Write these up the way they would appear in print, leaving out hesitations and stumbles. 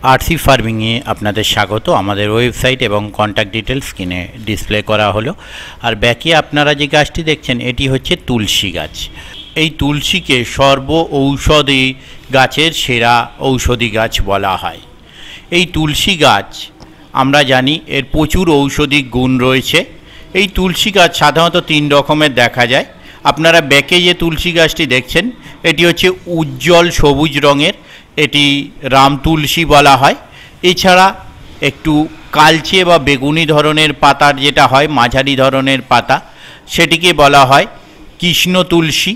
RC ফার্মিংয়ে আপনাদের স্বাগত। আমাদের ওয়েবসাইট এবং কন্ট্যাক্ট ডিটেলস স্ক্রিনে ডিসপ্লে করা হলো। আর ব্যাকে আপনারা যে গাছটি দেখছেন এটি হচ্ছে তুলসী গাছ। এই তুলসীকে সর্ব ঔষধি গাছের সেরা ঔষধি গাছ বলা হয়। এই তুলসী গাছ আমরা জানি এর প্রচুর ঔষধি গুণ রয়েছে। এই তুলসী গাছ সাধারণত 3 রকমের দেখা যায়। আপনারা ব্যাকে যে তুলসী গাছটি দেখছেন এটি হচ্ছে উজ্জ্বল সবুজ রঙের, এটি রাম তুলসী বলা হয়। এছাড়া একটু কালচে বা বেগুনি ধরনের পাতার যেটা হয়, মাঝারি ধরনের পাতা, সেটিকে বলা হয় কৃষ্ণ তুলসী।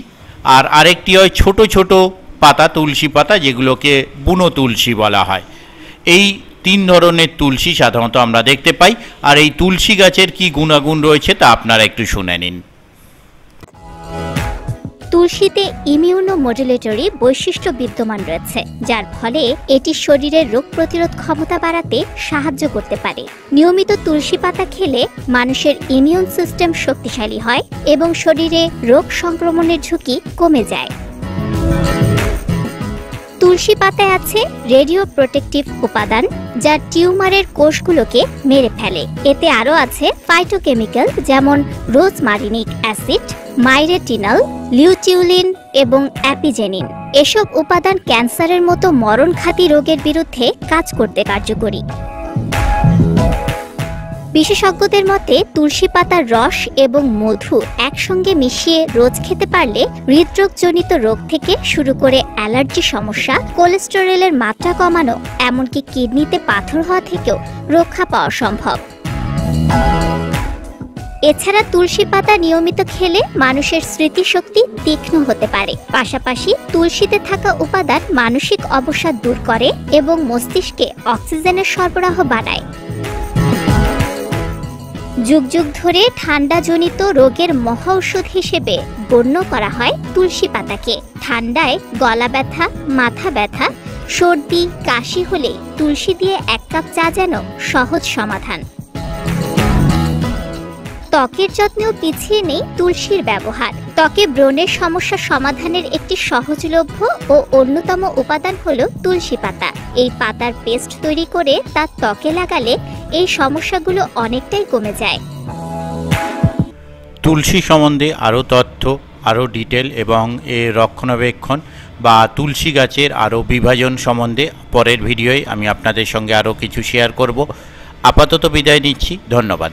আর আরেকটি হয় ছোট ছোট পাতা, তুলসী পাতা, যেগুলোকে বুনো তুলসী বলা হয়। এই 3 ধরনের তুলসী সাধারণত আমরা দেখতে পাই। আর এই তুলসী গাছের কি গুণাগুণ রয়েছে তা আপনারা একটু শুনে নিন। তুলসীতে ইমিউনোমডুলেটরি বৈশিষ্ট্য বিদ্যমান রয়েছে, যার ফলে এটি শরীরের রোগ প্রতিরোধ ক্ষমতা বাড়াতে সাহায্য করতে পারে। নিয়মিত তুলসী পাতা খেলে মানুষের ইমিউন সিস্টেম শক্তিশালী হয় এবং শরীরে রোগ সংক্রমণের ঝুঁকি কমে যায়। তুলসী পাতায় আছে রেডিও প্রোটেক্টিভ উপাদান, যা টিউমারের কোষগুলোকে মেরে ফেলে। এতে আরও আছে ফাইটোকেমিক্যাল, যেমন রোজমারিনিক অ্যাসিড, মাইরেটিনল, লিউটিউলিন এবং অ্যাপিজেনিন। এসব উপাদান ক্যান্সারের মতো মরণঘাতী রোগের বিরুদ্ধে কাজ করতে কার্যকরী। বিশেষজ্ঞদের মতে তুলসী পাতার রস এবং মধু একসঙ্গে মিশিয়ে রোজ খেতে পারলে হৃদরোগজনিত রোগ থেকে শুরু করে অ্যালার্জি সমস্যা, কোলেস্টেরলের মাত্রা কমানো, এমনকি কিডনিতে পাথর হওয়া থেকেও রক্ষা পাওয়া সম্ভব। এছাড়া তুলসী পাতা নিয়মিত খেলে মানুষের স্মৃতিশক্তি তীক্ষ্ণ হতে পারে। পাশাপাশি তুলসীতে থাকা উপাদান মানসিক অবসাদ দূর করে এবং মস্তিষ্কে অক্সিজেনের সরবরাহ বাড়ায়। যুগ যুগ ধরে ঠান্ডাজনিত রোগের মহাঔষধ হিসেবে গণ্য করা হয় তুলসী পাতাকে। ঠান্ডায় গলা ব্যথা, মাথা ব্যথা, সর্দি, কাশি হলে তুলসী দিয়ে 1 কাপ চা যেন সহজ সমাধান। ত্বকের যত্নেও পিছিয়ে নেই তুলসীর ব্যবহার। ত্বকে ব্রণের সমস্যা সমাধানের একটি সহজলভ্য ও অন্যতম উপাদান হলো তুলসী পাতা। এই পাতার পেস্ট তৈরি করে তা ত্বকে লাগালে এই সমস্যাগুলো অনেকটাই কমে যায়। তুলসী সম্বন্ধে আরও তথ্য, আরও ডিটেল এবং এর রক্ষণাবেক্ষণ বা তুলসী গাছের আরও বিভাজন সম্বন্ধে পরের ভিডিওয় আমি আপনাদের সঙ্গে আরও কিছু শেয়ার করব। আপাতত বিদায় নিচ্ছি, ধন্যবাদ।